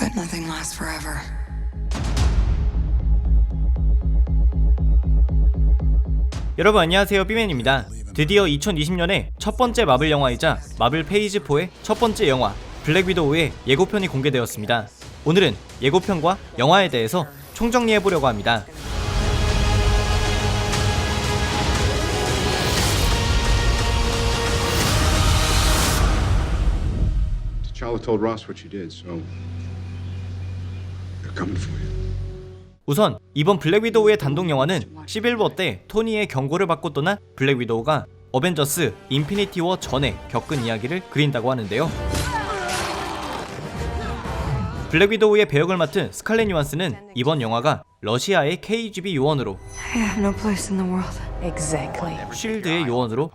But nothing lasts forever. 여러분 안녕하세요, 삐맨입니다. 드디어 2020년에 첫 번째 마블 영화이자 마블 페이지 4의 첫 번째 영화 블랙 위도우의 예고편이 공개되었습니다. 오늘은 예고편과 영화에 대해서 총정리해보려고 합니다. T'Challa told Ross what you did, so they're coming for you. 우선 이번 블랙 위도우의 단독 영화는 시빌워 때 토니의 경고를 받고 떠난 블랙 위도우가 어벤져스 인피니티 워 전에 겪은 이야기를 그린다고 하는데요. 블랙 위도우의 배역을 맡은 스칼렛 요한슨은 이번 영화가 러시아의 KGB 요원으로, I have no place in the world. Exactly. 쉴드의 요원으로,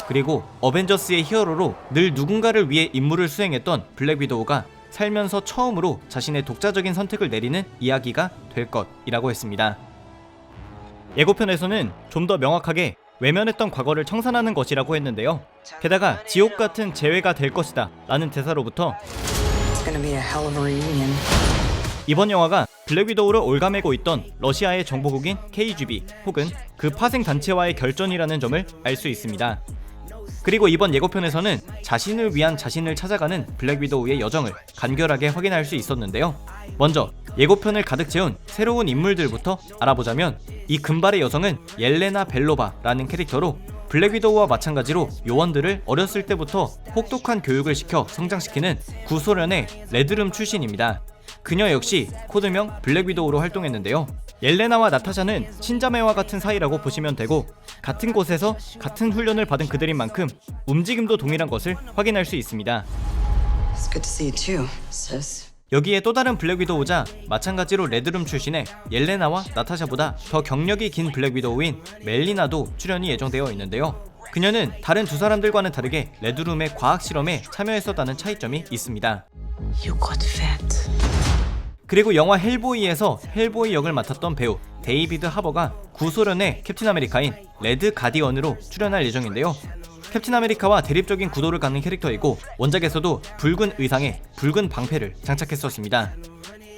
그리고 어벤져스의 히어로로 늘 누군가를 위해 임무를 수행했던 블랙 위도우가 살면서 처음으로 자신의 독자적인 선택을 내리는 이야기가 될 것이라고 했습니다. 예고편에서는 좀 더 명확하게 외면했던 과거를 청산하는 것이라고 했는데요. 게다가 지옥 같은 재회가 될 것이다 라는 대사로부터 It's gonna be a hell of a reunion. 이번 영화가 블랙 위도우를 올가매고 있던 러시아의 정보국인 KGB 혹은 그 파생 단체와의 결전이라는 점을 알 수 있습니다. 그리고 이번 예고편에서는 자신을 위한 자신을 찾아가는 블랙 위도우의 여정을 간결하게 확인할 수 있었는데요. 먼저 예고편을 가득 채운 새로운 인물들부터 알아보자면 이 금발의 여성은 옐레나 벨로바라는 캐릭터로 블랙 위도우와 마찬가지로 요원들을 어렸을 때부터 혹독한 교육을 시켜 성장시키는 구소련의 레드룸 출신입니다. 그녀 역시 코드명 블랙 위도우로 활동했는데요. 옐레나와 나타샤는 친자매와 같은 사이라고 보시면 되고 같은 곳에서 같은 훈련을 받은 그들인 만큼 움직임도 동일한 것을 확인할 수 있습니다. It's good to see you too, sis. 여기에 또 다른 블랙 위도우자 마찬가지로 레드룸 출신의 옐레나와 나타샤보다 더 경력이 긴 블랙 위도우인 멜리나도 출연이 예정되어 있는데요. 그녀는 다른 두 사람들과는 다르게 레드룸의 과학 실험에 참여했었다는 차이점이 있습니다. You got fat. 그리고 영화 헬보이에서 헬보이 역을 맡았던 배우 데이비드 하버가 구소련의 캡틴 아메리카인 레드 가디언으로 출연할 예정인데요. 캡틴 아메리카와 대립적인 구도를 갖는 캐릭터이고 원작에서도 붉은 의상에 붉은 방패를 장착했었습니다.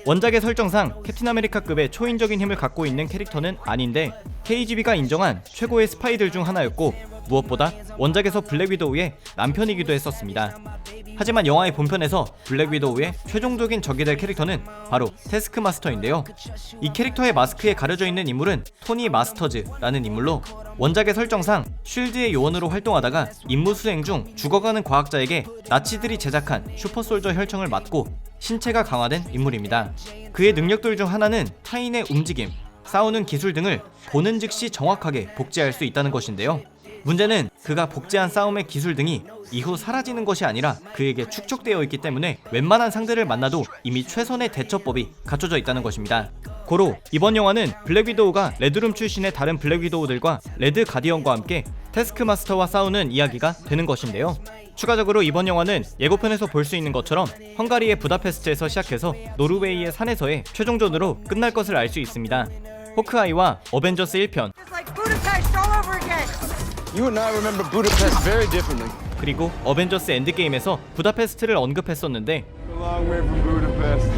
원작의 설정상 캡틴 아메리카급의 초인적인 힘을 갖고 있는 캐릭터는 아닌데 KGB가 인정한 최고의 스파이들 중 하나였고 무엇보다 원작에서 블랙 위도우의 남편이기도 했었습니다. 하지만 영화의 본편에서 블랙 위도우의 최종적인 적이 될 캐릭터는 바로 태스크 마스터인데요. 이 캐릭터의 마스크에 가려져 있는 인물은 토니 마스터즈라는 인물로 원작의 설정상 쉴드의 요원으로 활동하다가 임무 수행 중 죽어가는 과학자에게 나치들이 제작한 슈퍼솔저 혈청을 맞고 신체가 강화된 인물입니다. 그의 능력들 중 하나는 타인의 움직임, 싸우는 기술 등을 보는 즉시 정확하게 복제할 수 있다는 것인데요. 문제는 그가 복제한 싸움의 기술 등이 이후 사라지는 것이 아니라 그에게 축적되어 있기 때문에 웬만한 상대를 만나도 이미 최선의 대처법이 갖춰져 있다는 것입니다. 고로 이번 영화는 블랙 위도우가 레드룸 출신의 다른 블랙 위도우들과 레드 가디언과 함께 태스크마스터와 싸우는 이야기가 되는 것인데요. 추가적으로 이번 영화는 예고편에서 볼 수 있는 것처럼 헝가리의 부다페스트에서 시작해서 노르웨이의 산에서의 최종전으로 끝날 것을 알 수 있습니다. 호크아이와 어벤져스 1편 You and I remember Budapest very differently. 그리고 어벤져스 엔드게임에서 부다페스트를 언급했었는데 A long way from Budapest.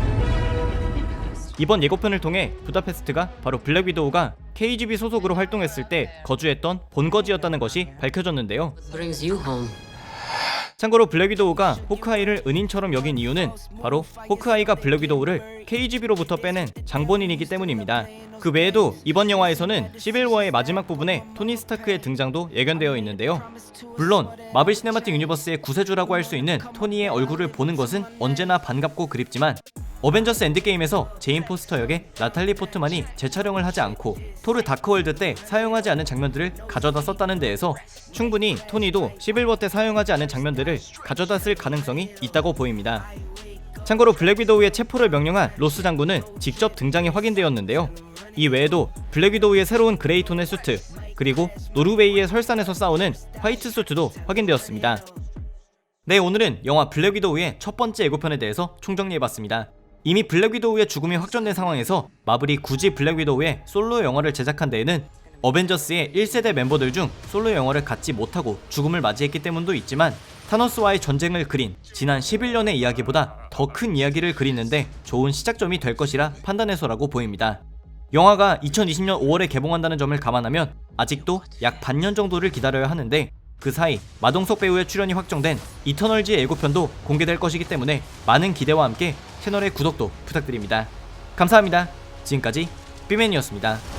이번 예고편을 통해 부다페스트가 바로 블랙 위도우가 KGB 소속으로 활동했을 때 거주했던 본거지였다는 것이 밝혀졌는데요. Brings you home. 참고로 블랙 위도우가 호크아이를 은인처럼 여긴 이유는 바로 호크아이가 블랙 위도우를 KGB로부터 빼낸 장본인이기 때문입니다. 그 외에도 이번 영화에서는 시빌워의 마지막 부분에 토니 스타크의 등장도 예견되어 있는데요. 물론 마블 시네마틱 유니버스의 구세주라고 할 수 있는 토니의 얼굴을 보는 것은 언제나 반갑고 그립지만 어벤져스 엔드게임에서 제인 포스터 역의 나탈리 포트만이 재촬영을 하지 않고 토르 다크월드 때 사용하지 않은 장면들을 가져다 썼다는 데에서 충분히 토니도 시빌워 때 사용하지 않은 장면들을 가져다 쓸 가능성이 있다고 보입니다. 참고로 블랙 위도우의 체포를 명령한 로스 장군은 직접 등장이 확인되었는데요. 이 외에도 블랙 위도우의 새로운 그레이 톤의 수트, 그리고 노르웨이의 설산에서 싸우는 화이트 수트도 확인되었습니다. 네, 오늘은 영화 블랙 위도우의 첫 번째 예고편에 대해서 총정리해봤습니다. 이미 블랙 위도우의 죽음이 확정된 상황에서 마블이 굳이 블랙 위도우의 솔로 영화를 제작한 데에는 어벤져스의 1세대 멤버들 중 솔로 영화를 갖지 못하고 죽음을 맞이했기 때문도 있지만 타노스와의 전쟁을 그린 지난 11년의 이야기보다 더 큰 이야기를 그리는데 좋은 시작점이 될 것이라 판단해서라고 보입니다. 영화가 2020년 5월에 개봉한다는 점을 감안하면 아직도 약 반년 정도를 기다려야 하는데 그 사이 마동석 배우의 출연이 확정된 이터널즈의 예고편도 공개될 것이기 때문에 많은 기대와 함께 채널의 구독도 부탁드립니다. 감사합니다. 지금까지 삐맨이었습니다.